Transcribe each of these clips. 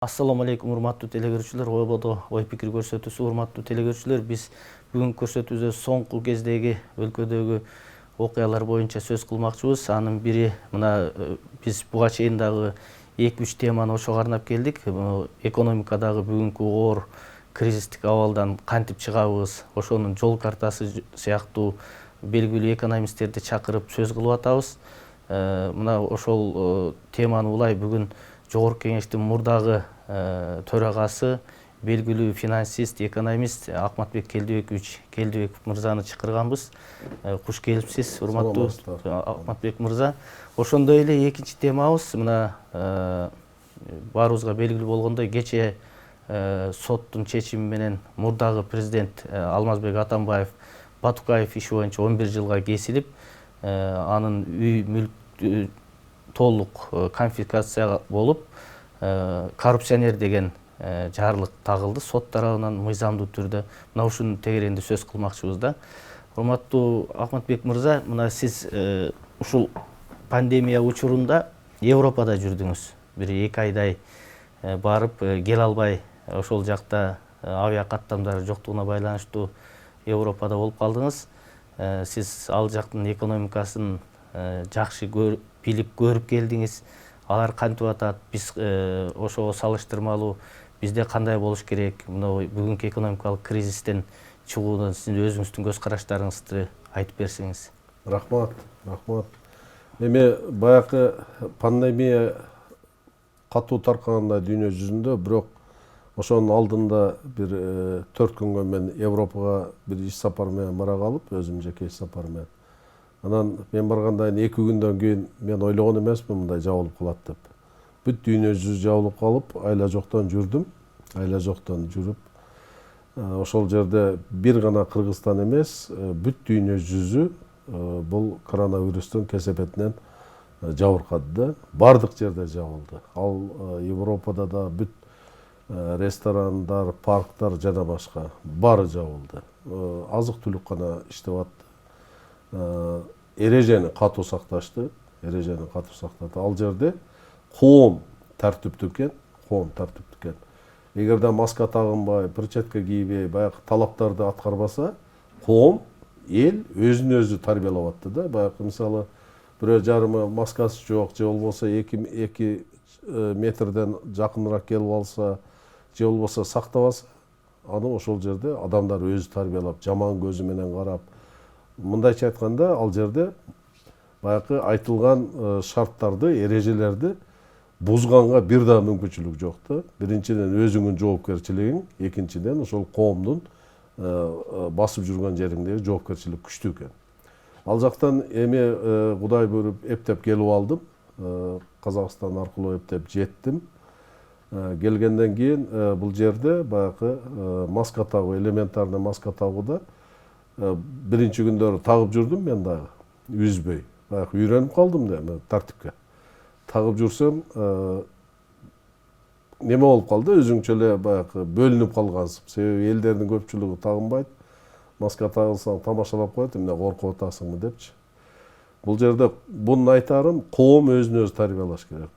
Assalamu алейкум, урматтуу телекөрүүчүлөр, ойбодо ой пикир көрсөтүүсү урматтуу телекөрүүчүлөр. Биз бүгүн көрсөтүүбүздө соңку кездеги өлкөдөгү окуялар боюнча сөз кылмакчыбыз. Анын бири мына биз буга чейин дагы 2-3 теманы ошого арнап келдик. Экономикадагы бүгүнкү оор кризистик абалдан кантип чыгабыз, ошонун жол картасы сыяктуу белгилүү экономисттерди чакырып сөз кылып атабыз. Мына ошол теманы улай бүгүн Жогорку Кеңештин мурдагы төрагасы, белгилүү финансист, экономист Акматбек Келдибеков мырзаны чакырганбыз. Куш келипсиз, урматтуу Акматбек мырза. Ошондой эле экинчи темабыз мына баарыбызга белгилүү болгондой, кечээ соттун чечими менен мурдагы президент Алмазбек Атамбаев Батукаев иши боюнча 11 жылга кесилип, анын үй мүлк толук конфискация болуп, коррупционер деген жарлык тагылды сот тарабынан мыйзамдуу түрдө. Мына ушунун тегерегинде сөз кылмакчыбыз да. Урматтуу Акматбек мырза, мына сиз ушул пандемия учурунда Европада жүрдүңүз. Бир 2 айдай барып кел албай, ошол жакта авиа каттамдары жоктугуна байланыштуу Европада болуп калдыңыз. Сиз ал жактын экономикасын жакшы билип көрүп келдиңиз. Алар кантип атат, биз ошого салыштырмалуу бизде кандай болуш керек, мына бүгүнкү экономикалык кризистен чыгуудан сиздин өзүңүздүн көз караштарыңызды айтып берсеңиз. Рахмат. Эми баягы пандемия катуу таркаганда дүйнө жүзүндө, бирок ошонун алдында бир 4 күнгө мен Европага бир иш сапар менен бара калып, өзүм жеке иш сапар менен. Анан мен баргандан 2 күндөн кийин мен ойлогон эмесмин мындай жабылып калат деп. Бүт дүйнө жүзү жабылып калып, айла жоктон жүрдүм. Айла жоктон жүрүп, ошол жерде бир гана Кыргызстан эмес, бүт дүйнө жүзү бул коронавирустун кесепетинен жабыркады. Бардык жерде жабылды. Ал Европада да бүт ресторандар, парктар жана башка баары жабылды. Азык-түлүк гана иштеп атты. Эрежени катуу сакташты. Ал жерде коом тартиптүү экен. Эгерде маска тагынбай, перчатка кийбей, баягы талаптарды аткарбаса, коом, эл өзүн өзү тарбиялап атты да. Баягы мисалы, бирөө жарымы маскасы жок, же болбосо 2 метрден жакыныраак келип алса, же болбосо сактабаса, аны ошол жерде адамдар өзү тарбиялап, жаман көзү менен карап, мындайча айтканда, ал жерде баягы айтылган шарттарды, эрежелерди бузганга бир да мүмкүнчүлүк жок да. Биринчиден өзүңүн жоопкерчилигиң, экинчиден ошол коомдун басып жүргөн жериңдеги жоопкерчилик күчтүү экен. Ал жактан эми Кудай буйруп эптеп келип алдым. Казакстан аркылуу эптеп жеттим. Келгенден кийин бул жерде баягы маска тагуу, элементарный маска тагууда биринчи күндөрү тагып жүрдүм мен дагы, үзбөй. Баягы үйрөнүп калдым да тартипке. Тагып жүрсөм, неме болуп калды, өзүңчө эле баягы бөлүнүп калгансың. Себеби элдердин көпчүлүгү тагынбайт. Маска тагылсаң тамашалап коет, эмне коркуп атасыңбы депчи. Бул жерде бунун айтарым, коом өзүн өзү тарбиялаш керек.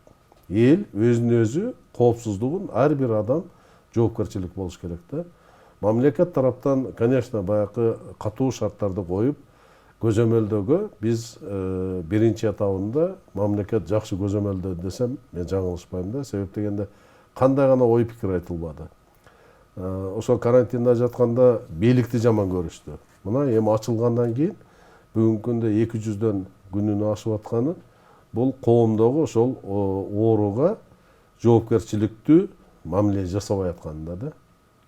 Эл өзүн өзү коопсуздугун ар бир адам жоопкерчилик болуш керек да. Мамлекет тараптан, конечно, баягы катуу шарттарды коюп, көзөмөлдөгө биз биринчи этабында мамлекет жакшы көзөмөлдө десем, мен жаңылышпайм да. Себеп дегенде кандай гана ой пикир айтылбады. Ошол карантинде жатканда бийликти жаман көрүштү. Мына эми ачылгандан кийин бүгүнкү күндө 200дөн күнүнө ашып атканы бул коомдогу ошол ооруга жоопкерчиликтүү мамиле жасабай атканында да.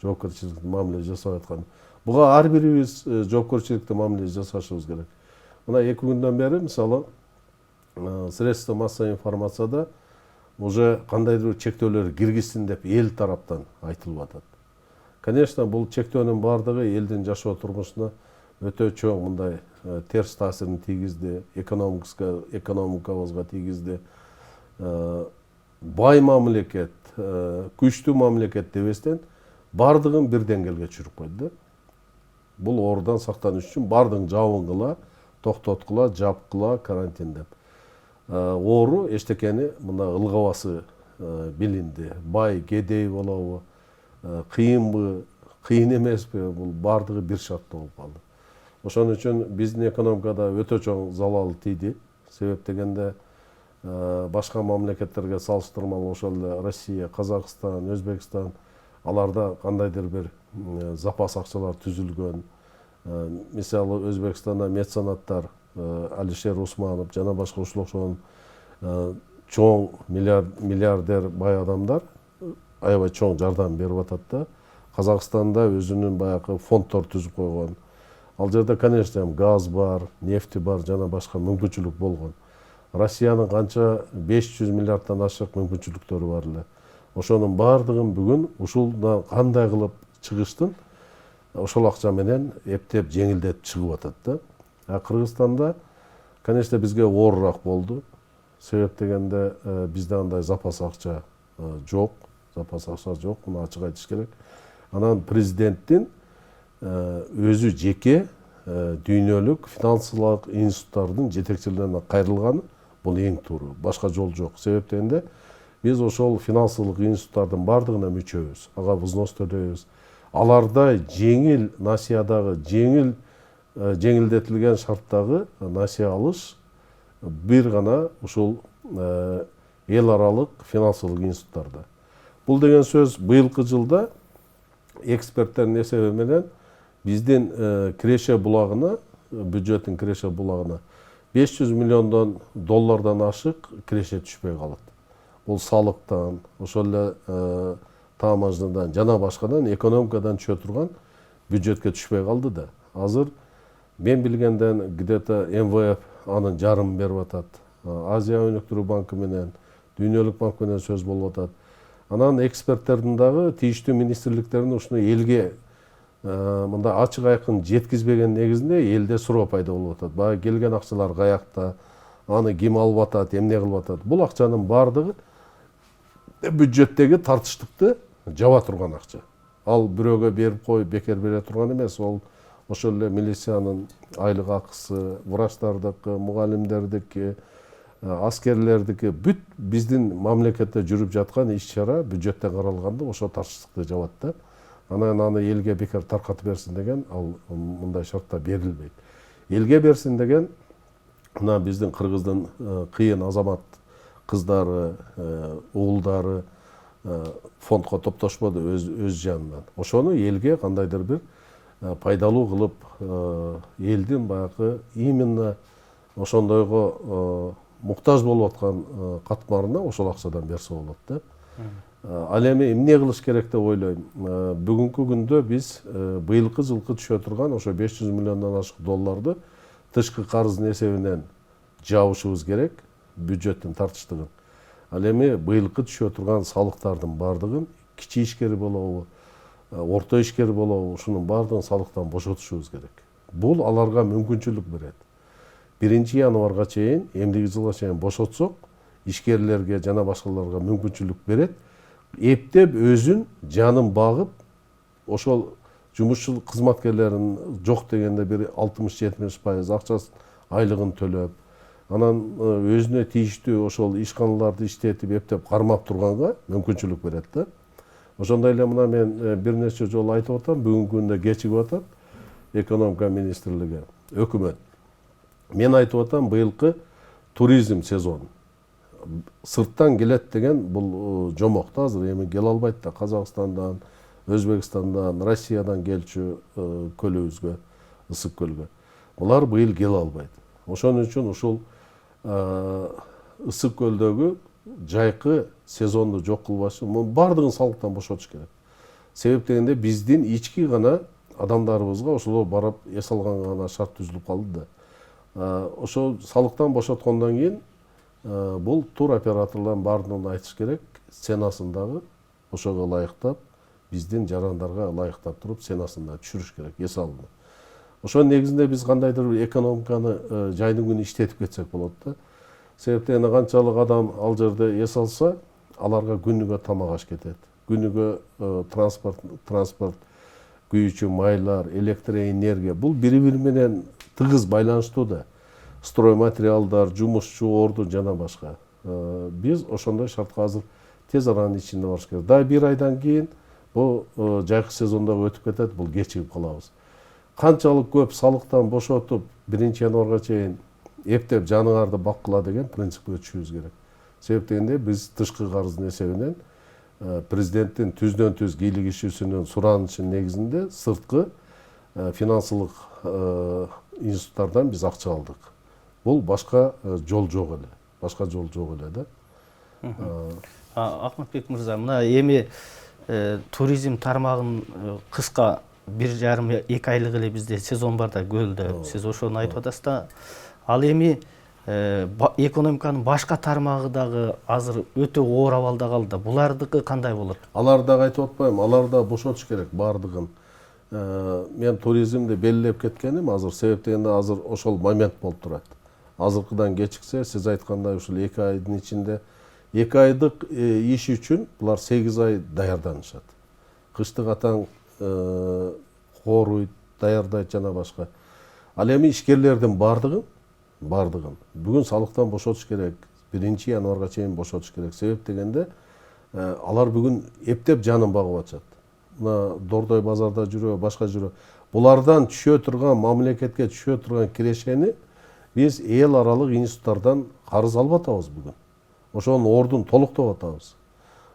Жоопкерчиликтүү мамиле жасабай аткан. Буга ар бирибиз жоопкерчиликтүү мамиле жасашыбыз керек. Мына 2 күндөн бери мисалы средства массовой информацияда уже кандайдыр бир чектөөлөр киргизсин деп эл тараптан айтылып атат. Конечно, бул чектөөнүн бардыгы элдин жашоо турмушуна өтө чоң мындай терс таасирин тийгизди, экономикабызга тийгизди. Бай мамлекет, күчтүү мамлекет дебестен бардыгын бир деңгээлге түшүрүп койду да. Бул оорудан сактаныш үчүн бардыгын жабынгыла, токтоткула, жапкыла, карантин деп. Оору эчтекени мына ылгабасы билинди. Бай, кедей болобу, кыйынбы, кыйын эмеспи, бул бардыгы бир шартта болуп калды. Ошон үчүн биздин экономикада өтө чоң залал тийди. Себеп дегенде башка мамлекеттерге салыштырмалуу ошол эле Россия, Казакстан, Өзбекстан аларда кандайдыр бир запас акчалар түзүлгөн. Мисалы Өзбекстанда меценаттар Алишер Усманов жана башка ушул окшогон чоң миллиардер бай адамдар аябай чоң жардам берип атат да. Казакстанда өзүнүн баягы фонддор түзүп койгон. Ал жерде, конечно, газ бар, нефти бар, жана башка мүмкүнчүлүк болгон. Россиянын канча 500 миллиарддан ашык мүмкүнчүлүктөрү бар эле. Ошонун бардыгын бүгүн ушулдан кандай кылып чыгыштын ошол акча менен эптеп жеңилдетип чыгып атат да. Кыргызстанда, конечно, бизге оорураак болду. Себеп дегенде бизде андай запас акча жок, муну ачык айтыш керек. Анан президенттин өзү жеке дүйнөлүк финансылык институттардын жетекчилерине кайрылганы бул эң туура. Башка жол жок. Себеп дегенде биз ошол финансылык институттардын бардыгына мүчөбүз, ага взнос төлөйбүз. Аларда жеңил насиядагы, жеңилдетилген шарттагы насия алыш бир гана ушул эл аралык финансылык институттарда. Бул деген сөз быйылкы жылда эксперттердин эсеби менен биздин Киреше булагына, бюджеттин Киреше булагына 500 миллиондон доллардан ашык киреше түшпөй калат. Бул салыктан, ошол эле таможнядан жана башкадан экономикадан түшө турган бюджетке түшпөй калды да. Азыр мен билгенден где-то МВФ анын жарымын берип атат. Азия өнүктүрүү банкы менен, Дүйнөлүк банк менен сөз болуп атат. Анан эксперттердин дагы тийиштүү министрликтердин ушуну элге мындай ачык айкын жеткизбеген негизинде элде суроо пайда болуп атат. Баягы келген акчалар каякта, аны ким алып атат, эмне кылып атат? Бул акчанын бардыгы бюджеттеги тартыштыкты жаба турган акча. Ал бирөөгө берип коюп бекер бере турган эмес, ол ошол эле милициянын айлык акысы, врачтардыкы, мугалимдердики, аскерлердики, бүт биздин мамлекетте жүрүп жаткан иш-чара бюджетте каралганда ошо тартыштыкты жабат да. Анан аны элге бекер таркатып берсин деген ал мындай шартта берилбейт. Элге берсин деген мына биздин кыргыздын кыйын азамат кыздары, уулдары фондко топтошподу өз жанынан. Ошону элге кандайдыр бир пайдалуу кылып элдин баягы именно ошондойго муктаж болуп аткан катмарына ошол акчадан берсе болот да. Ал эми эмне кылыш керек деп ойлойм. Бүгүнкү күндө биз быйылкы жылкы түшө турган ошо 500 миллиондон ашык долларды тышкы карыздын эсебинен жабышыбыз керек, бюджеттин тартыштыгын. Ал эми быйылкы түшө турган салыктардын бардыгын кичи ишкер болобу, орто ишкер болобу, ушунун бардыгын салыктан бошотушубуз керек. Бул аларга мүмкүнчүлүк берет. 1 январга чейин, эмдиги жылга чейин бошотсок, ишкерлерге жана башкаларга мүмкүнчүлүк берет. Эптеп өзүн жанын багып, ошол жумушчу кызматкерлерин жок дегенде бир 60-70% акчасын айлыгын төлөп, анан өзүнө тийиштүү ошол ишканаларды иштетип эптеп кармап турганга мүмкүнчүлүк берет да. Ошондой эле мына мен бир нече жолу айтып атам, бүгүнкү күндө кечигип атат экономика министрлиги, өкмөт. Мен айтып атам, быйылкы туризм сезону сырттан келет деген бул жомок да, азыр эми келе албайт да. Казакстандан, Өзбекстандан, Россиядан келчү көлүбүзгө, ысык көлгө. Булар быйыл келе албайт. Ошон үчүн ушул ысык көлдөгү жайкы сезонду жок кылбашы, бардыгын салыктан бошотуш керек. Себеп дегенде биздин ички гана адамдарыбызга ошолор барып эс алганга гана шарт түзүлүп калды да. Ошол салыктан бошоткондон кийин бул тур операторлордун бардыгын айтыш керек, ценасын дагы ошого ылайыктап, биздин жарандарга ылайыктап туруп ценасын да түшүрүш керек, эс алууну. Ошонун негизинде биз кандайдыр бир экономиканы жайдын күнү иштетип кетсек болот да. Себептен канчалык адам ал жерде эс алса, аларга күнүгө тамак аш кетет. Күнүгө транспорт, күйүүчү майлар, электроэнергия, бул бири-бири менен тыгыз байланыштуу да. Строй материалдар, жумушчу орду жана башка. Биз ошондой шартка азыр тез аранын ичинде болуш керек. Дагы 1 айдан кийин бул жайкы сезондогу өтүп кетет, бул кечигип калабыз. Канчалык көп салыктан бошотуп 1 январга чейин эптеп жаныңарды баккыла деген принципке өтүшүбүз керек. Себеп дегенде биз тышкы карыздын эсебинен президенттин түздөн-түз кийлигишүүсүнүн суранышынын негизинде сырткы финансылык институттардан биз акча алдык. Бул башка жол жок эле. Башка жол жок эле да. Акматбек мырза, мына эми туризм тармагын кыска 1,5-2 айлык эле бизде сезон бар да көлдө. Сиз ошону айтып атасыз да. Ал эми экономиканын башка тармагы дагы азыр өтө оор абалда калды. Булардыкы кандай болот? Алар дагы айтып атпайм, алар да бошотуш керек бардыгын. Мен туризмди белгилеп кеткеним азыр, себеп дегенде азыр ошол момент болуп турат. Азыркыдан кечиксе, сиз айткандай ушул 2 айдын ичинде 2 айдык иш үчүн булар 8 ай даярданышат. Кыштык атаң кооруйт, даярдайт жана башка. Ал эми ишкерлердин бардыгын бүгүн салыктан бошотуш керек. 1 январга чейин бошотуш керек. Себеп дегенде алар бүгүн эптеп жанын багып атышат. Мына Дордой базарда жүрө, башка жүрө. Булардан түшө турган, мамлекетке түшө турган кирешени биз эл аралык институттардан карыз алып атабыз бүгүн. Ошонун ордун толуктоп атабыз.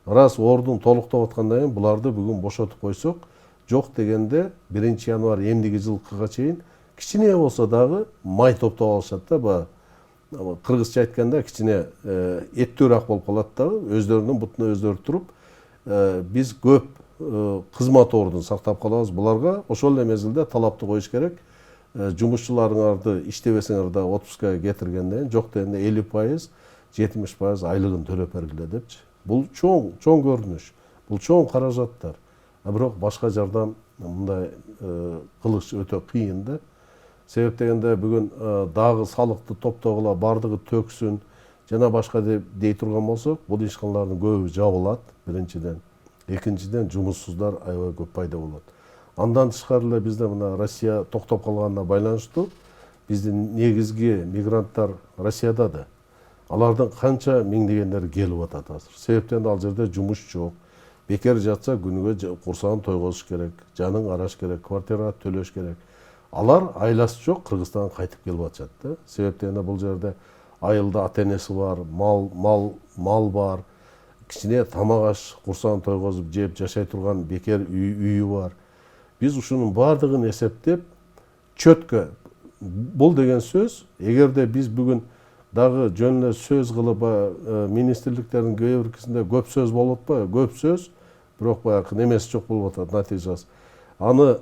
Раз ордун толуктоп аткандан кийин буларды бүгүн бошотуп койсок, жок дегенде 1 январ эмдиги жылкыга чейин кичине болсо дагы май топтоп алышат да, баягы кыргызча айтканда кичине эттүүрөөк болуп калат да, өздөрүнүн бутуна өздөрү туруп, биз көп кызмат ордун сактап калабыз. Буларга ошол эле мезгилде талапты коюш керек. Жумушчуларыңарды иштебесеңер да отпускага кетиргенден кийин жок дегенде 50%, 70% айлыгын төлөп бергиле депчи. Бул чоң көрүнүш. Бул чоң каражаттар. Бирок башка жардам мындай кылыш өтө кыйын да. Себеп дегенде бүгүн дагы салыкты топтогула, бардыгы төксүн жана башка дей турган болсок, бул ишканалардын көбү жабылат биринчиден. Экинчиден жумуссуздар аябай көп пайда болот. Андан тышкары эле бизде мына Россия токтоп калганына байланыштуу биздин негизги мигранттар Россияда да. Алардын канча миңдегендери келип атат азыр. Себептен ал жерде жумуш жок. Бекер жатса күнүгө курсагын тойгозуш керек, жанын караш керек, квартира төлөш керек. Алар айласы жок Кыргызстанга кайтып келип атышат да. Себеп дегенде бул жерде айылда ата-энеси бар, мал бар, кичине тамак аш курсагын тойгозуп жеп жашай турган бекер үйү бар. Биз ушунун бардыгын эсептеп, чөткө бул деген сөз, эгерде биз бүгүн дагы жөн эле сөз кылып, министрликтердин кээ биркисинде көп сөз болуп атпайбы? Көп сөз, бирок баягы немеси жок болуп атат, натыйжасы. Аны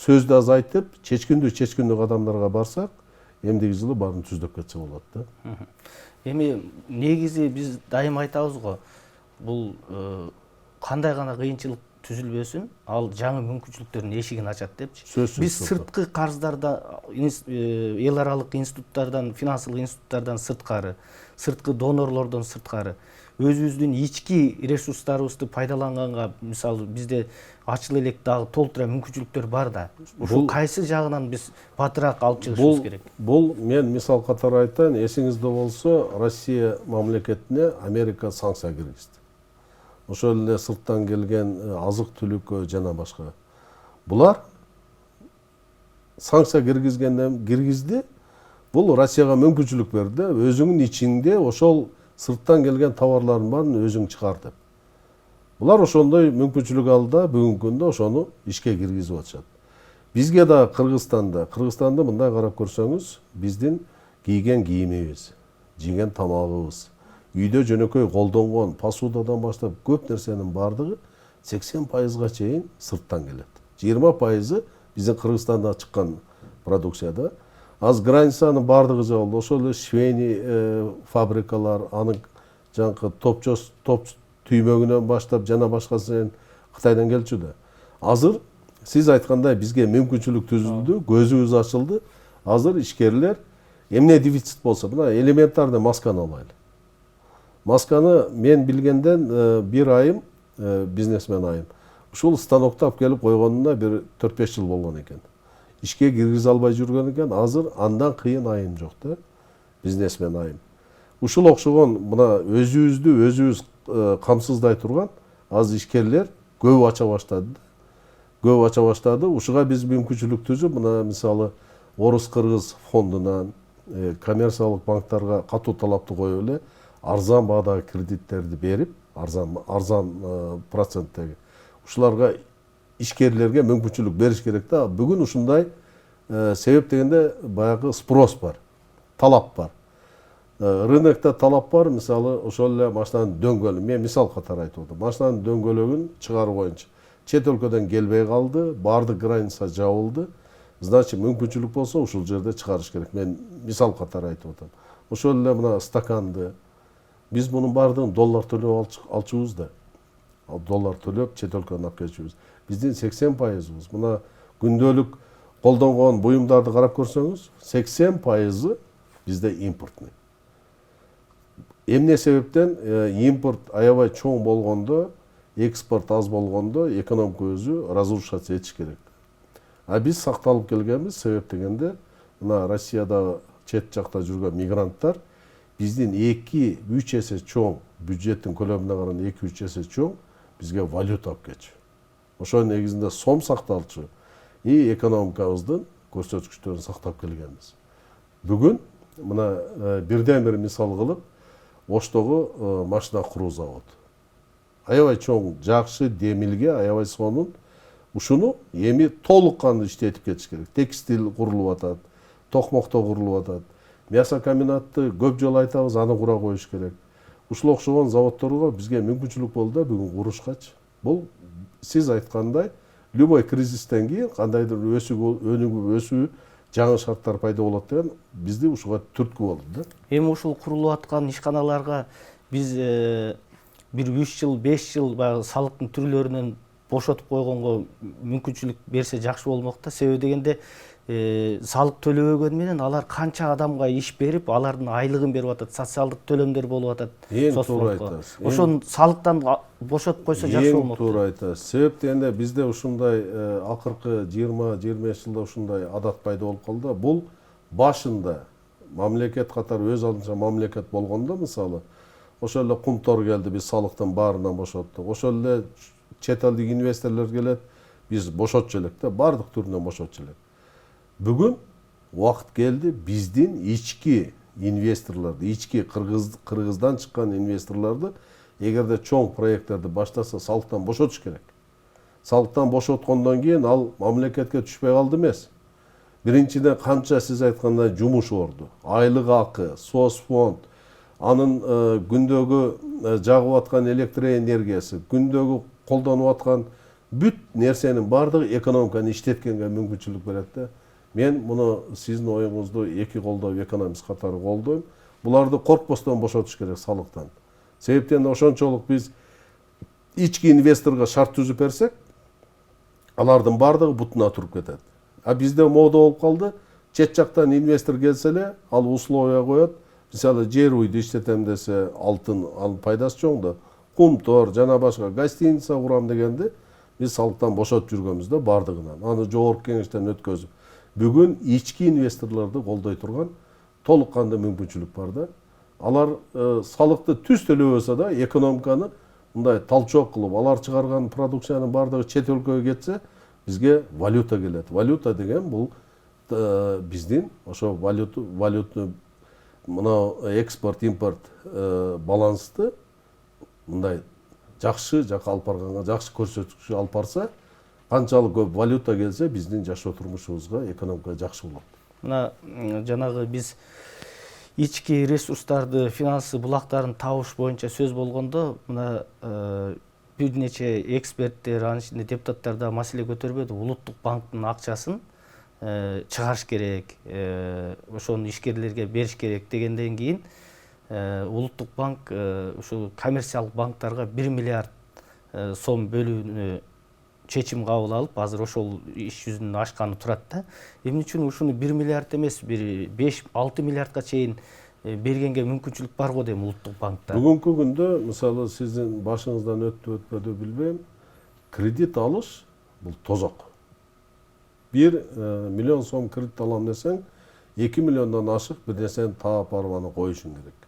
сөздү азайтып, чечкиндүү кадамдарга барсак, эмдиги жылы баарын түздөп кетсе болот да. Эми негизи биз дайыма айтабыз го, бул кандай гана кыйынчылык түзүлбөсүн, ал жаңы мүмкүнчүлүктөрдүн эшигин ачат депчи. Биз сырткы карыздарда, эл аралык институттардан, финансылык институттардан сырткары, сырткы донорлордон сырткары өзүбүздүн ички ресурстарыбызды пайдаланганга, мисалы бизде ачыл элек дагы толтура мүмкүнчүлүктөр бар да. Ушул кайсы жагынан биз батыраак алып чыгышыбыз керек? Бул мен мисал катары айтайын, эсиңизде болсо, Россия мамлекетине Америка санкция киргизди. Ошол эле сырттан келген азык-түлүккө жана башка. Булар санкция киргизди. Бул Россияга мүмкүнчүлүк берди, өзүңүн ичиңде ошол сырттан келген товарлардын баарын өзүң чыгар деп. Булар ошондой мүмкүнчүлүк алды, бүгүнкү күндө ошону ишке киргизип атышат. Бизге да Кыргызстанда мындай карап көрсөңүз, биздин кийген кийимибиз, жеген тамагыбыз, үйдө жөнөкөй колдонгон посудадан баштап көп нерсенин бардыгы 80%га чейин сырттан келет. 20% биздин Кыргызстанда чыккан продукцияда. Аз границанын бардыгы жабылды. Ошол эле швейный фабрикалар, анын жанкы топ түймөгүнөн баштап жана башкасы Кытайдан келчү да. Азыр сиз айткандай бизге мүмкүнчүлүк түзүлдү, көзүбүз ачылды. Азыр ишкерлер эмне дефицит болсо, мына элементарный масканы алайлы. Масканы мен билгенден 1 айым, бизнесмен айым. Ушул станокто алып келип койгонуна бир 4-5 жыл болгон экен. Ишке киргизе албай жүргөн экен, азыр андан кыйын айым жок да, бизнесмен айым. Ушул окшогон мына өзүбүз камсыздай турган аз ишкерлер көп ача баштады. Көп ача баштады. Ушуга биз мүмкүнчүлүк түзүп, мына мисалы Орус-Кыргыз фондунан коммерциялык банктарга катуу талапты коюп эле арзан баадагы кредиттерди берип, арзан проценттеги ушуларга ишкерлерге мүмкүнчүлүк бериш керек да. Бүгүн ушундай себеп дегенде баягы спрос бар, талап бар. Рынокто талап бар, мисалы ошол эле машинанын дөңгөлүгү. Мен мисал катары айтып атам. Машинанын дөңгөлөгүн чыгаруу боюнча чет өлкөдөн келбей калды, баардык граница жабылды. Значит, мүмкүнчүлүк болсо ушул жерде чыгарыш керек. Мен мисал катары айтып атам. Ошол эле мына стаканды биз мунун баардыгын доллар төлөп алчубуз да. Доллар төлөп чет өлкөдөн алып келчүбүз. Биздин 80% мына күндөлүк колдонгон буюмдарды карап көрсөңүз, 80% бизде импортный. Эмне себептен импорт аябай чоң болгондо, экспорт аз болгондо экономика өзү разрушаться этиш керек. А биз сакталып келгенбиз, себеп дегенде мына Россияда чет жакта жүргөн мигранттар биздин 2-3 эсе чоң, бюджеттин көлөмүнө караганда 2-3 эсе чоң бизге валюта алып келчү. Ошонун негизинде сом сакталчу и экономикабыздын көрсөткүчтөрүн сактап келгенбиз. Бүгүн мына бирден бир мисал кылып Оштогу машина куруу заводу. Аябай чоң, жакшы демилге, аябай сонун. Ушуну эми толук кандуу иштетип кетиш керек. Текстил курулуп атат, токмокто курулуп атат. Мясо комбинатты көп жолу айтабыз, аны кура коюш керек. Ушул окшогон заводдорго бизге мүмкүнчүлүк болду да бүгүн курушкачы. Бул сиз айткандай, любой кризистен кийин кандайдыр өнүгүү, өсүү, жаңы шарттар пайда болот деген бизди ушуга түрткү болду да. Эми ушул курулуп аткан ишканаларга биз бир 3 жыл, 5 жыл баягы салыктын түрлөрүнөн бошотуп койгонго мүмкүнчүлүк берсе жакшы болмок да. Себеби дегенде салык төлөбөгөн менен алар канча адамга иш берип, алардын айлыгын берип атат, социалдык төлөмдөр болуп атат. Эң туура айтасыз. Ошону салыктан бошотуп койсо жакшы болмок. Эң туура айтасыз. Себеп дегенде бизде ушундай акыркы 20-25 жылда ушундай адат пайда болуп калды. Бул башында мамлекет катары өз алдынча мамлекет болгондо, мисалы, ошол эле кумтор келди, биз салыктын баарынан бошоттук. Ошол эле чет элдик инвесторлор келет, биз бошотчу элек да, баардык түрүнөн бошотчу элек. Бүгүн убакыт келди биздин ички инвесторлорду, ички Кыргыздан чыккан инвесторлорду эгерде чоң проекттерди баштаса салыктан бошотуш керек. Салыктан бошоткондон кийин ал мамлекетке түшпөй калды эмес. Биринчиден канча сиз айткандай жумуш орду, айлык акы, соцфонд, анын күндөгү жагып аткан электр энергиясы, күндөгү колдонуп аткан бүт нерсенин баардыгы экономиканы иштеткенге мүмкүнчүлүк берет да. Мен муну сиздин оюңузду эки колдоп, экономист катары колдойм. Буларды коркпостон бошотуш керек салыктан. Себептен ошончолук биз ички инвесторго шарт түзүп берсек, алардын баардыгы бутуна туруп кетет. А бизде мода болуп калды, чет жактан инвестор келсе эле, ал условия коет. Мисалы, жер үйдү иштетем десе, алтын, анын пайдасы чоң да. Кумтор жана башка гостиница курам дегенде биз салыктан бошотуп жүргөнбүз да баардыгынан. Аны жогорку кеңештен өткөзүп. Бүгүн ички инвесторлорду колдой турган толук кандуу мүмкүнчүлүк бар да. Алар салыкты түз төлөбөсө да экономиканы мындай талчоок кылып, алар чыгарган продукциянын баардыгы чет өлкөгө кетсе, бизге валюта келет. Валюта деген бул биздин ошо валюту мына экспорт, импорт балансты мындай жакшы жакка алып барганга, жакшы көрсөткүчкө алып барса, канчалык көп валюта келсе, биздин жашоо турмушубузга, экономикага жакшы болот. Мына жанагы биз ички ресурстарды, финансы булактарын табыш боюнча сөз болгондо, мына бир нече эксперттер, анын ичинде депутаттар да маселе көтөрбөдү. Улуттук банктын акчасын чыгарыш керек, ошону ишкерлерге бериш керек дегенден кийин Улуттук банк ушу коммерциялык банктарга 1 миллиард сом бөлүүнү чечим кабыл алып, азыр ошол иш жүзүнөн ашканы турат да. Эмне үчүн ушуну 1 миллиард эмес, бир 5-6 миллиардга чейин бергенге мүмкүнчүлүк бар го дейм Улуттук банкта. Бүгүнкү күндө, мисалы, сиздин башыңыздан өтпөдү билбейм, кредит алыш бул тозок. 1 миллион сом кредит алам десең, 2 миллиондон ашык бир нерсени таап барып аны коюшуң керек.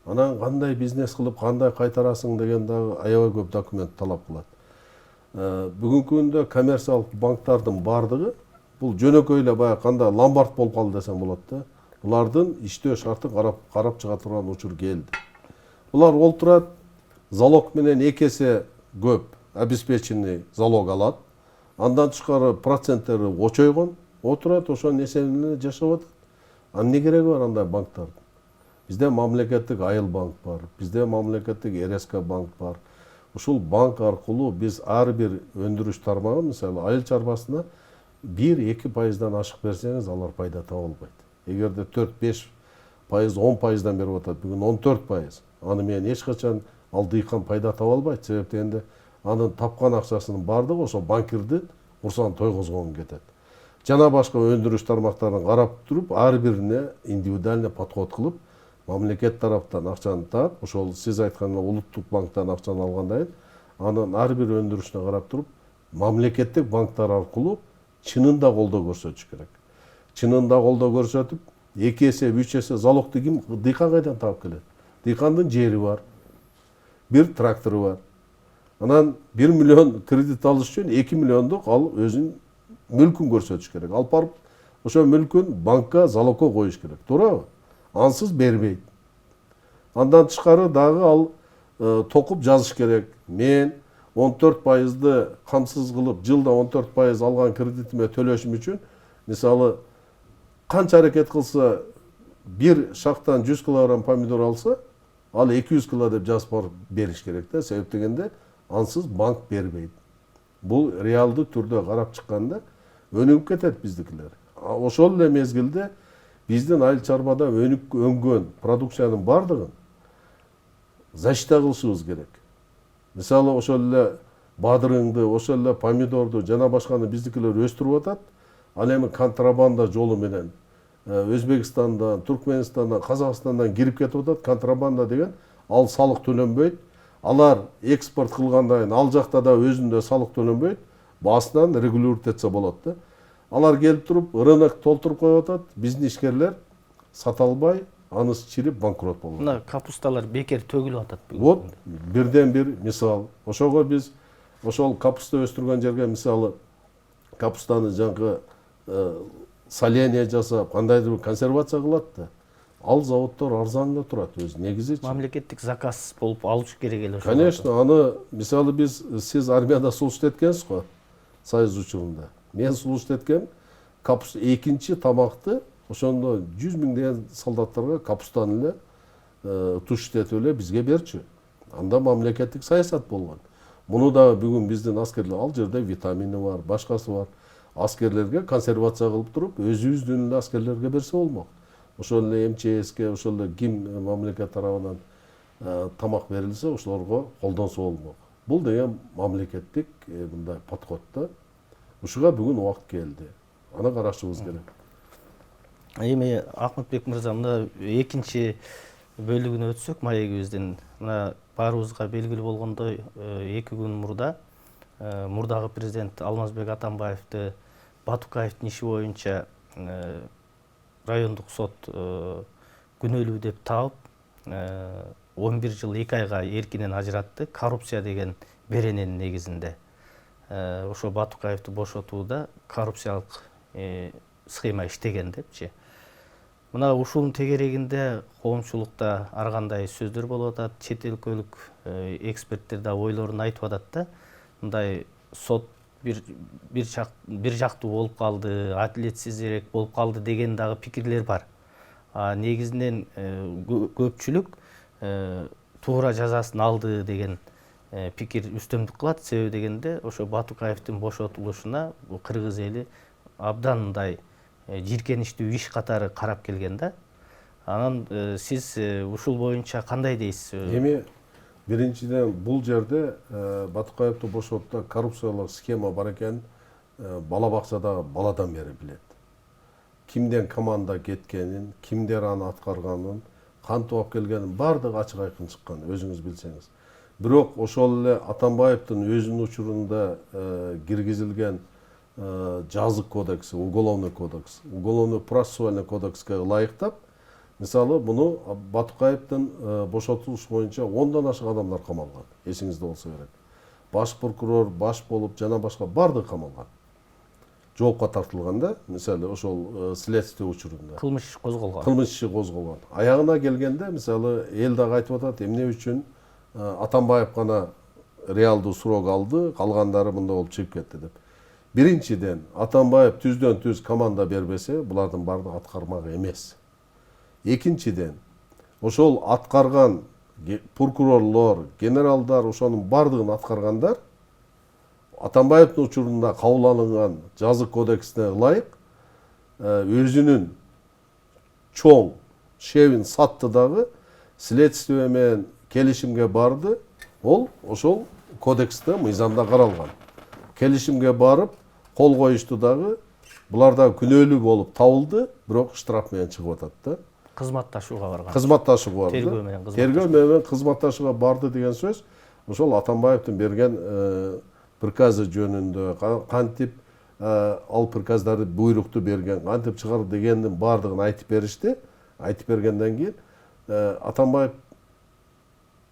Анан кандай бизнес кылып кандай кайтарасың деген дагы аябай көп документ талап кылат. Бүгүнкү күндө коммерциялык банктардын бардыгы бул жөнөкөй эле баягы кандай ломбард болуп калды десем болот да. Булардын иштөө шартын карап чыга турган учур келди. Булар олтурат, залог менен 2 эсе көп обеспеченный залог алат. Андан тышкары проценттери очойгон, отурат, ошонун эсебинен жашап атат. Анын эмне кереги бар андай банктардын? Бизде мамлекеттик айыл банк бар, бизде мамлекеттик РСК банк бар. Ушул банк аркылуу биз ар бир өндүрүш тармагы, мисалы айыл чарбасына 1-2% ашык берсеңиз, алар пайда таба албайт. Эгерде 4-5%, 10%дан берип атат, бүгүн 14%. Аны менен эч качан ал дыйкан пайда таба албайт. Себеп дегенде анын тапкан акчасынын бардыгы ошо банкирдин урсагын тойгозгонго кетет. Жана башка өндүрүш тармактарын карап туруп, ар бирине индивидуальный подход кылып, мамлекет тараптан акчаны таап, ошол сиз айткан улуттук банктан акчаны алгандан кийин, анын ар бир өндүрүшүнө карап туруп, мамлекеттик банктар аркылуу чынында колдоо көрсөтүш керек. Чынында колдоо көрсөтүп, 2 эсе, 3 эсе залогду ким дыйкан кайдан таап келет? Дыйкандын жери бар, бир трактору бар. Анан 1 миллион кредит алыш үчүн 2 миллиондук ал өзүнүн мүлкүн көрсөтүш керек. Алып барып, ошо мүлкүн банкка залогко коюш керек. Туурабы? Ансыз бербейт. Андан тышкары дагы ал токуп жазыш керек. Мен 14%ды камсыз кылып, жылда 14% алган кредитиме төлөшүм үчүн, мисалы, канча аракет кылса, бир шактан 100 килограмм помидор алса, ал 200 кило деп жазып барып бериш керек да. Себеп дегенде ансыз банк бербейт. Бул реалдуу түрдө карап чыкканда өнүгүп кетет биздикилер. Ошол эле мезгилде биздин айыл чарбада өнгөн продукциянын бардыгын защита кылышыбыз керек. Мисалы, ошол эле бадырыңды, ошол эле помидорду жана башканы биздикилер өстүрүп атат. Ал эми контрабанда жолу менен Өзбекстандан, Туркменистандан, Казакстандан кирип кетип атат. Контрабанда деген ал салык төлөнбөйт. Алар экспорт кылгандан кийин ал жакта да өзүндө салык төлөнбөйт. Басынан регулировать этсе болот да. Алар келип туруп рынок толтуруп коюп атат. Биздин ишкерлер сата албай, анысы чирип банкрот болуп атат. Мына капусталар бекер төгүлүп атат бүгүн. Вот бирден бир мисал. Ошого биз ошол капуста өстүргөн жерге мисалы капустаны жаңкы соление жасап, кандайдыр консервация кылат да. Ал заводдор арзан эле турат өзү негизи. Мамлекеттик заказ болуп алыш керек эле ошо. Конечно, аны мисалы сиз армияда служить эткенсиз го, Союз учурунда. Мен служить эткем, капуста экинчи тамакты ошондо 100 000 деген солдаттарга капустаны эле тушитетип эле бизге берчү. Анда мамлекеттик саясат болгон. Муну да бүгүн биздин аскерлер, ал жерде витамини бар, башкасы бар. Аскерлерге консервация кылып туруп, өзүбүздүн эле аскерлерге берсе болмок. Ошол эле МЧСке, ошол эле КИМ мамлекет тарабынан тамак берилсе, ошолорго колдонсо болмок. Бул деген мамлекеттик мындай подход да. Ушуга бүгүн убакыт келди. Аны карашыбыз керек. Эми Акматбек мырза, мына экинчи бөлүгүнө өтсөк, маегибиздин мына баарыбызга белгилүү болгондой 2 күн мурда мурдагы президент Алмазбек Атамбаевди Батукаевдин иши боюнча райондук сот күнөөлүү деп таап 11 жыл 2 айга эркинен ажыратты. Коррупция деген берененин негизинде. Ошо Батукаевди бошотууда коррупциялык схема иштеген депчи. Мына ушунун тегерегинде коомчулукта ар кандай сөздөр болуп атат, чет өлкөлүк эксперттер да ойлорун айтып атат да. Мындай сот бир жактуу болуп калды, адилетсизирээк болуп калды деген дагы пикирлер бар. Негизинен көпчүлүк туура жазасын алды деген пикир үстөмдүк кылат. Себеби дегенде ошо Батукаевдин бошотулушуна кыргыз эли абдан мындай жийиркеничтүү иш катары карап келген да. Анан сиз ушул боюнча кандай дейсиз? Эми биринчиден бул жерде Батукаевди бошотууда коррупциялык схема бар экенин бала бакчадагы баладан бери билет. Кимден команда кеткенин, кимдер аны аткарганын, кантип алып келгенин бардыгы ачык айкын чыккан, өзүңүз билсеңиз. Бирок ошол эле Атамбаевдин өзүнүн учурунда киргизилген жазык кодекси, уголовный кодекс, уголовный процессуальный кодекске ылайыктап, Мисалы, буну Батукаевдин бошотулуш боюнча 10дан ашык адамдар камалган. Эсиңизде болсо керек. Баш прокурор, баш болуп, жана башка бардыгы камалган. Жоопко тартылганда, мисалы, ошол следствие учурунда. Кылмыш иш козголгон. Кылмыш иши козголгон. Аягына келгенде, мисалы, эл дагы айтып атат, эмне үчүн Атамбаев гана реалдуу срок алды, калгандары мында болуп чыгып кетти деп. Биринчиден, Атамбаев түздөн түз команда бербесе, булардын баардыгы аткармак эмес. Экинчиден, ошол аткарган прокурорлор, генералдар, ошонун бардыгын аткаргандар Атамбаевдин учурунда кабыл алынган жазык кодексине ылайык өзүнүн чоң шебин сатты дагы, следствие менен келишимге барды. Ол ошол кодексте мыйзамда каралган. Келишимге барып, кол коюшту дагы, булар да күнөөлүү болуп табылды, бирок штраф менен чыгып атат да. Кызматташууга барган. Кызматташууга барды. Тергөө менен кызматташууга барды деген сөз, ошол Атамбаевдин берген приказы жөнүндө кантип ал приказдарды буйрукту берген, кантип чыгар дегендин бардыгын айтып беришти. Айтып бергенден кийин Атамбаев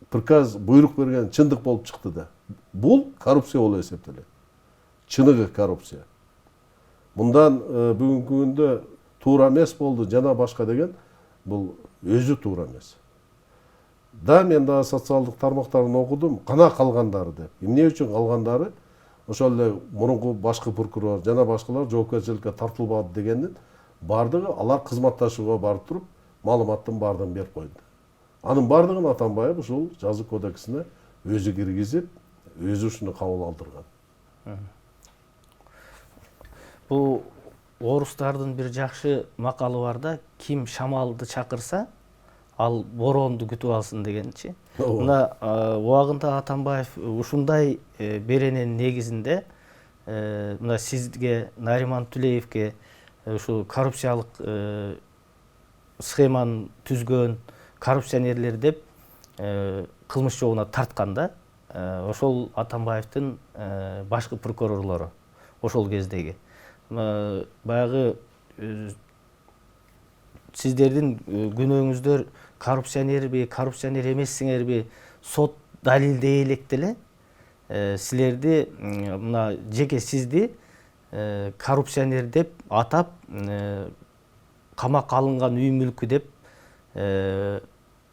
приказ, буйрук берген чындык болуп чыкты да. Бул коррупция болуп эсептелет. Чыныгы коррупция. Мындан бүгүнкү күндө туура эмес болду жана башка деген бул өзү туура эмес. Да, мен да социалдык тармактарын окудум, кана калгандары деп. Эмне үчүн калгандары? Ошол эле мурунку башкы прокурор жана башкалар жоопкерчиликке тартылбады дегендин бардыгы алар кызматташууга барып туруп, маалыматтын бардыгын берип койду. Анын бардыгын Атамбаев ушул жазык кодексине өзү киргизип, өзү ушуну кабыл алдырган. Бул орустардын бир жакшы макалы бар да, ким шамалды чакырса, ал боронду күтүп алсын дегенчи. Мына убагында Атамбаев ушундай берененин негизинде мына сизге, Нариман Түлеевке ушу коррупциялык схеманы түзгөн коррупционерлер деп кылмыш жолуна тартканда, ошол Атамбаевдин башкы прокурорлору ошол кездеги. Баягы сиздердин күнөөңүздөр коррупционерби, коррупционер эмессиңерби, сот далилдей элек деле силерди, мына жеке сизди коррупционер деп атап, камакка алынган үй мүлкү деп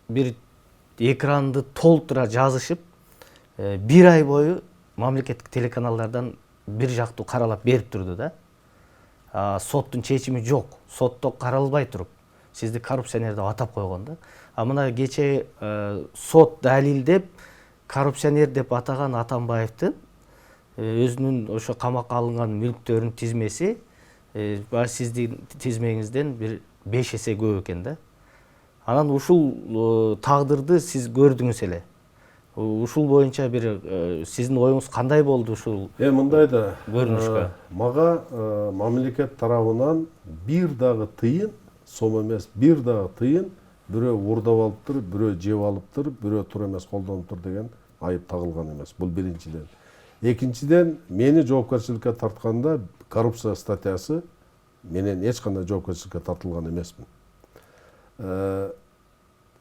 бир экранды толтура жазышып, бир ай бою мамлекеттик телеканалдардан бир жактуу каралап берип турду да. Соттун чечими жок, сотто каралбай туруп, сизди коррупционер деп атап койгон да. А мына кече сот далилдеп, коррупционер деп атаган Атамбаевдин өзүнүн ошо камакка алынган мүлктөрүнүн тизмеси сиздин тизмеңизден бир 5 эсе көп экен да. Анан ушул тагдырды сиз көрдүңүз эле. Ушул боюнча бир сиздин оюңуз кандай болду ушул? Мындай да көрүнүшкө. Мага мамлекет тарабынан бир дагы тыйын, сом эмес, бир дагы тыйын, бирөө уурдап алыптыр, бирөө жеп алыптыр, бирөө туура эмес колдонуптур деген айып тагылган эмес. Бул биринчиден. Экинчиден, мени жоопкерчиликке тартканда коррупция статьясы менен эч кандай жоопкерчиликке тартылган эмесмин.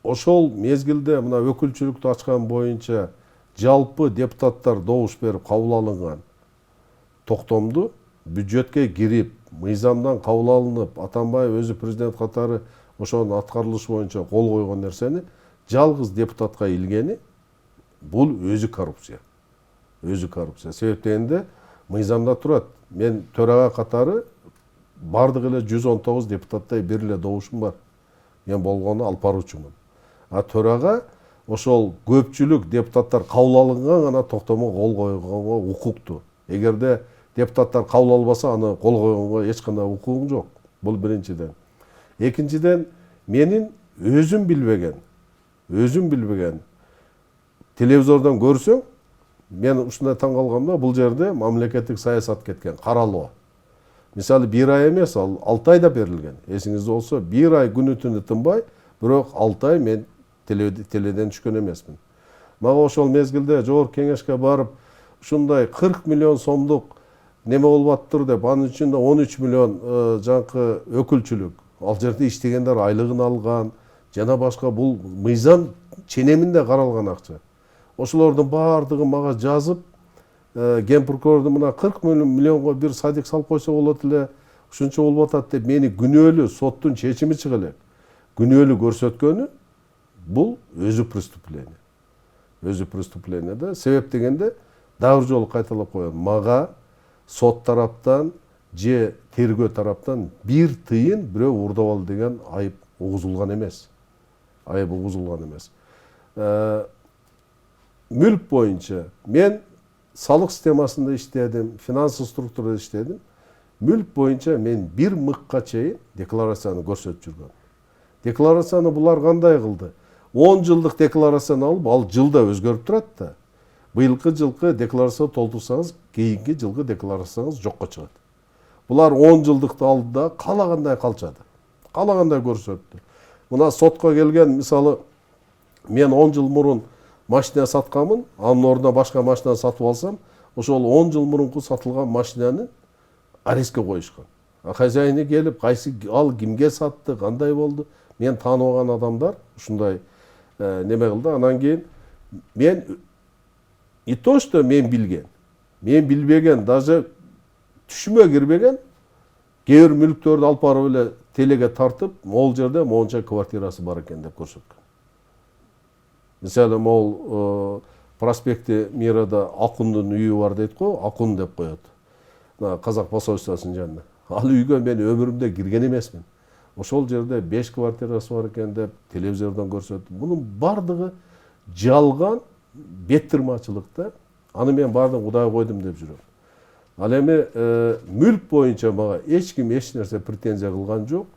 Ошол мезгилде мына өкүлчүлүктү ачкан боюнча жалпы депутаттар добуш берип кабыл алынган токтомду бюджетке кирип, мыйзамдан кабыл алынып, Атамбаев өзү президент катары ошонун аткарылышы боюнча кол койгон нерсени жалгыз депутатка илгени бул өзү коррупция. Өзү коррупция. Себеп дегенде мыйзамда турат. Мен төрага катары бардыгы эле 119 депутаттай бир эле добушум бар. Мен болгону алып баруучумун. А төрага ошол көпчүлүк депутаттар кабыл алынган гана токтомго кол койгонго укуктуу. Эгерде депутаттар кабыл албаса, аны кол койгонго эч кандай укугуң жок. Бул биринчиден. Экинчиден, менин өзүм билбеген телевизордон көрсөң, мен ушундай таң калгам да, бул жерде мамлекеттик саясат кеткен, каралоо. Мисалы, 1 ай эмес, ал 6 айда берилген. Эсиңизде болсо, 1 ай күнү түнү тынбай, бирок 6 ай мен теледен түшкөн эмесмин. Мага ошол мезгилде жогорку кеңешке барып, ушундай 40 миллион сомдук неме болуп аттыр деп, анын ичинде 13 миллион жанкы өкүлчүлүк. Ал жерде иштегендер айлыгын алган, жана башка бул мыйзам ченеминде каралган акча. Ошолордун баардыгын мага жазып, ген прокурорду мына 40 миллионго бир садик салып койсо болот эле, ушунча болуп атат деп мени күнөөлүү соттун чечими чыга элек. Күнөөлүү көрсөткөнү бул өзү преступление. Өзү преступление да. Себеп дегенде дагы жолу кайталап коём. Мага сот тараптан же тергөө тараптан бир тыйын бирөө уурдап алды деген айып угузулган эмес. Айып угузулган эмес. Мүлк боюнча мен салык системасында иштедим, финансы структурада иштедим. Мүлк боюнча мен бир мыкка чейин декларацияны көрсөтүп жүргөм. Декларацияны булар кандай кылды? 10 жылдык декларацияны алып, ал жылда өзгөрүп турат да. Быйылкы жылкы декларация толтурсаңыз, кийинки жылкы декларацияңыз жокко чыгат. Булар 10 жылдыкты алды да каалагандай калчады. Каалагандай көрсөттү. Мына сотко келген, мисалы, мен 10 жыл мурун машина сатканмын, анын ордуна башка машина сатып алсам, ошол 10 жыл мурунку сатылган машинаны арестке коюшкан. Хозяйны келип, кайсы ал кимге сатты, кандай болду? Мен тааныбаган адамдар ушундай неме кылды. Анан кийин мен и то, что мен билген, мен билбеген, даже түшүмө кирбеген кээ бир мүлктөрдү алып барып эле телеге тартып, могул жерде моунча квартирасы бар экен деп көрсөткөн. Мисалы, могул проспекти Мирада Акундун үйү бар дейт го, Акун деп коет. Казак посольствосунун жанында. Ал үйгө мен өмүрүмдө кирген эмесмин. Ошол жерде 5 квартирасы бар экен деп телевизордон көрсөттү. Мунун бардыгы жалган беттирмачылыкта. Аны мен бардыгын Кудай койдум деп жүрөм. Ал эми мүлк боюнча мага эч ким эч нерсе претензия кылган жок.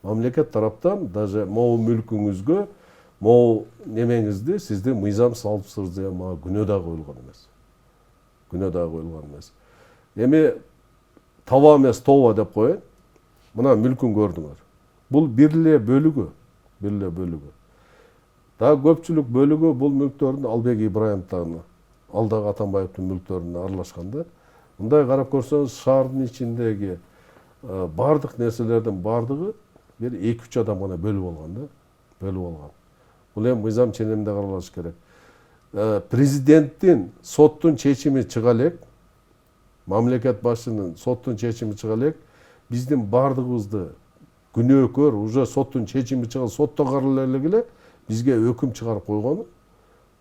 Мамлекет тараптан даже могу мүлкүңүзгө, могу немеңизди сизди мыйзам салыпсыз деген мага күнөө да коюлган эмес. Күнөө да коюлган эмес. Эми таба эмес тоба деп коеюн. Мына мүлкүн көрдүңөр. Бул бирле бөлүгү, бирле бөлүгү. Дагы көпчүлүк бөлүгү бул мүлктөрдүн Албек Ибраимовдун, алдагы Атамбаевдин мүлктөрүнө аралашканда. Мындай карап көрсөңүз, шаардын ичиндеги бардык нерселердин бардыгы бир 2-3 адам гана бөлүп алган да, бөлүп алган. Бул эми мыйзам ченеминде каралыш керек. Президенттин соттун чечими чыга элек, мамлекет башчынын соттун чечими чыга элек, биздин бардыгыбызды күнөөкөр, уже соттун чечими чыга, сотто каралып эле бизге өкүм чыгарып койгону,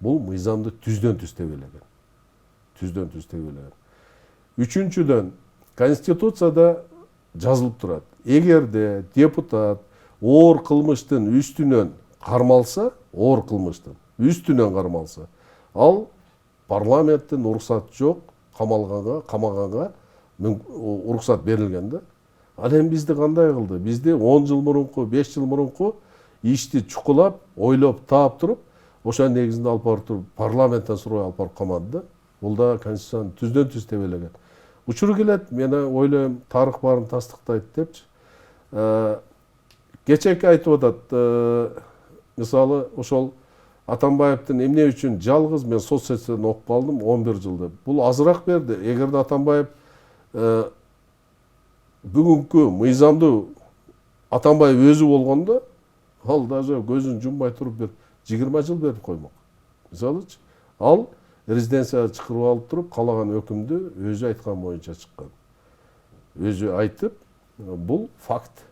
бул мыйзамды түздөн түз тебелеген. Түздөн түз тебелеген. Үчүнчүдөн, Конституцияда жазылып турат. Эгерде депутат оор кылмыштын үстүнөн кармалса, оор кылмыштын үстүнөн кармалса, ал парламенттин уруксаты жок, камаганга уруксат берилген да. Ал эми бизди кандай кылды? Бизди 10 жыл мурунку, 5 жыл мурунку ишти чукулап, ойлоп, таап туруп, ошонун негизинде алып барып туруп парламенттен суроо алып барып камады да. Бул да Конституцияны түздөн түз тебелеген. Учуру келет, мен ойлойм, тарых барын тастыктайт депчи. Кечеки айтып атат, мисалы, ошол Атамбаевдин эмне үчүн жалгыз мен сот сессиясынан окуп калдым 11 жыл деп. Бул азыраак берди. Эгерде Атамбаев бүгүнкү мыйзамды Атамбаев өзү болгондо, ал даже көзүн жумбай туруп бир 20 жыл берип коймок. Мисалычы, ал резиденцияга чакырып алып туруп, каалаган өкүмдү өзү айткан боюнча чыккан. Өзү айтып, бул факт.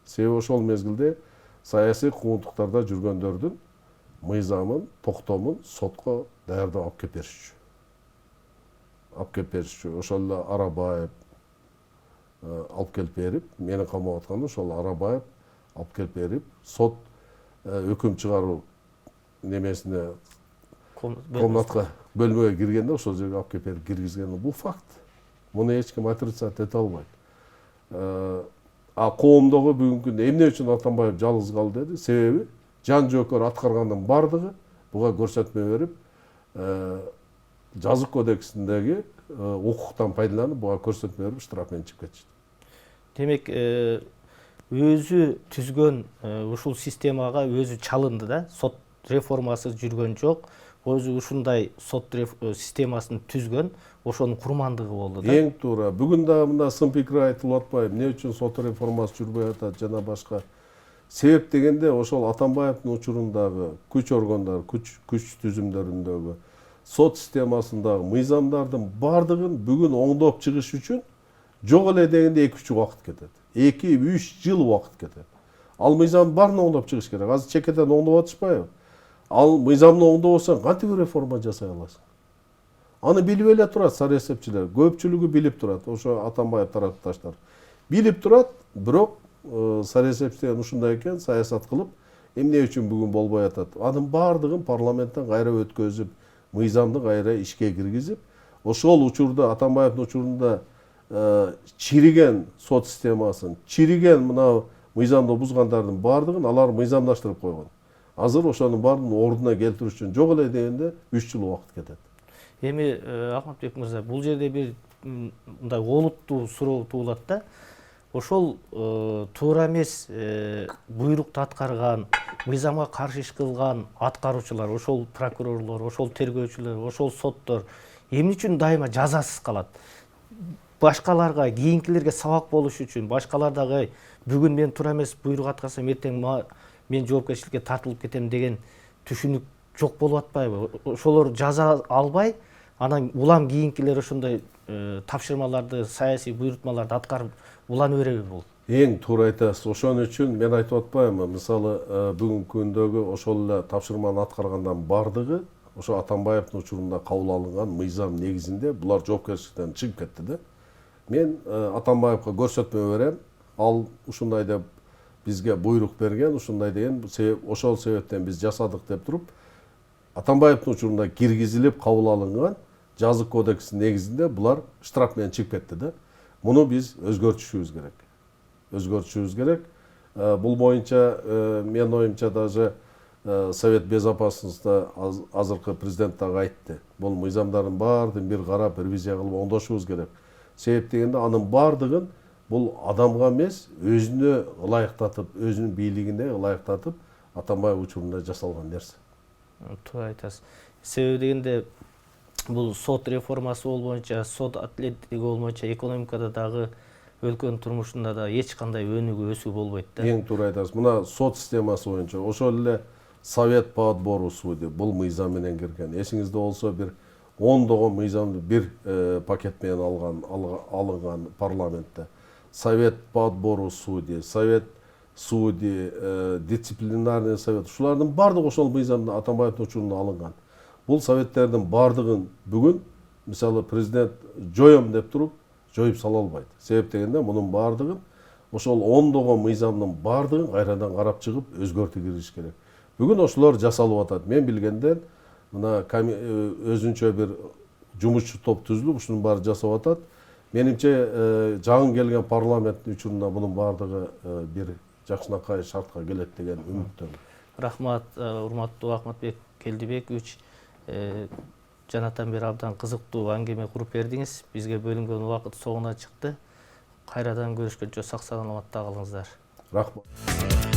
Себеби ошол мезгилде саясий куугунтуктарда жүргөндөрдүн мыйзамын, токтомун сотко даярдап алып кеп беришчү. Алып кеп беришчү. Ошол эле Арабаев алып келип берип, мени камап атканда ошол Арабаев алып келип берип, сот өкүм чыгаруу немесине комнатка, бөлмөгө киргенде ошол жерге алып келип берип киргизген. Бул факт. Муну эч ким отрицать эте албайт. Коомдогу бүгүнкү күндө эмне үчүн Атамбаев жалгыз калды деди? Себеби жан жөөкөр аткаргандын бардыгы буга көрсөтмө берип, жазык кодексиндеги укуктан пайдаланып, буга көрсөтмө берип штраф менчип кетишти. Демек, өзү түзгөн ушул системага өзү чалынды да, сот реформасы жүргөн жок. Өзү ушундай сот системасын түзгөн, ошонун курмандыгы болду да. Эң туура. Бүгүн дагы мында сын пикир айтылып атпайбы? Эмне үчүн сот реформасы жүрбөй атат жана башка? Себеп дегенде ошол Атамбаевдин учурундагы күч органдары, күч түзүмдөрүндөгү сот системасындагы мыйзамдардын бардыгын бүгүн оңдоп чыгыш үчүн жок эле дегенде 2-3 жыл убакыт кетет. 2-3 жыл убакыт кетет. Ал мыйзамдын баарын оңдоп чыгыш керек. Азыр чекеден оңдоп атышпайбы? Ал мыйзамды оңдобосоң кантип реформа жасай аласың? Аны билип эле турат саясатчылар, көпчүлүгү билип турат, ошо Атамбаев тарапташтар. Билип турат, бирок саясатчылар ушундай экен, саясат кылып, эмне үчүн бүгүн болбой атат? Анын баардыгын парламенттен кайра өткөзүп, мыйзамды кайра ишке киргизип, ошол учурда Атамбаевдин учурунда чириген сот системасын, чириген мына мыйзамды бузгандардын баардыгын алар мыйзамдаштырып койгон. Азыр ошонун баарын ордуна келтирүү үчүн жок эле дегенде 3 жыл убакыт кетет. Эми Ахматбек мырза, бул жерде бир мындай олуттуу суроо туулат да. Ошол туура эмес буйрукту аткарган, мыйзамга каршы иш кылган аткаруучулар, ошол прокурорлор, ошол тергөөчүлөр, ошол соттор эмне үчүн дайыма жазасыз калат? Башкаларга, кийинкилерге сабак болуш үчүн, башкалар дагы бүгүн мен туура эмес буйрук аткарсам эртең мен жоопкерчиликке тартылып кетем деген түшүнүк жок болуп атпайбы? Ошолор жаза албай, анан улам кийинкилер ошондой тапшырмаларды, саясий буйрутмаларды аткарып улана береби бул? Эң туура айтасыз. Ошон үчүн мен айтып атпаймынбы? Мисалы, бүгүнкү күндөгү ошол эле тапшырманы аткаргандан бардыгы ошо Атамбаевдин учурунда кабыл алынган мыйзам негизинде булар жоопкерчиликтен чыгып кетти да. Мен Атамбаевга көрсөтмө берем. Ал ушундай деп бизге буйрук берген, ушундай деген ошол себептен биз жасадык деп туруп, Атамбаевдин учурунда киргизилип кабыл алынган жазык кодексинин негизинде булар штраф менен чыгып кетти да. Муну биз өзгөртүшүбүз керек. Өзгөртүшүбүз керек. Бул боюнча менин оюмча даже Совет Безопасности азыркы президент дагы айтты. Бул мыйзамдардын баарын бир карап, ревизия кылып оңдошубуз керек. Себеп дегенде анын баардыгын бул адамга эмес, өзүнө ылайыктатып, өзүнүн бийлигине ылайыктатып Атамбаев учурунда жасалган нерсе. Туура айтасыз. Себеби дегенде бул сот реформасы болбоюнча, сот атлеттиги болбоюнча, экономикада дагы өлкөнүн турмушунда да эч кандай өнүгүү өсүү болбойт да. Эң туура айтасыз. Мына сот системасы боюнча ошол эле Совет по отбору судей бул мыйзам менен кирген. Эсиңизде болсо бир ондогон мыйзамды бир пакет менен алынган парламентте. Совет по отбору судей, Совет судей, дисциплинарный совет. Ушулардын баардыгы ошол мыйзамда Атамбаевдин учурунда алынган. Бул советтердин баардыгын бүгүн мисалы президент жоем деп туруп жоюп сала албайт. Себеп дегенде мунун баардыгын ошол ондогон мыйзамдын баардыгын кайрадан карап чыгып өзгөртүү киргизиш керек. Бүгүн ошолор жасалып атат. Мен билгенден мына өзүнчө бир жумушчу топ түзүлүп ушунун баары жасап атат. Менимче жаңы келген парламенттин учурунда мунун баардыгы бир жакшынакай шартка келет деген үмүттөмүн. Рахмат, урматтуу Ахматбек Келдибекович. Жанатан бери абдан кызыктуу аңгеме куруп бердиңиз. Бизге бөлүнгөн убакыт соңуна чыкты. Кайрадан көрүшкөнчө сак саламатта калыңыздар. Рахмат.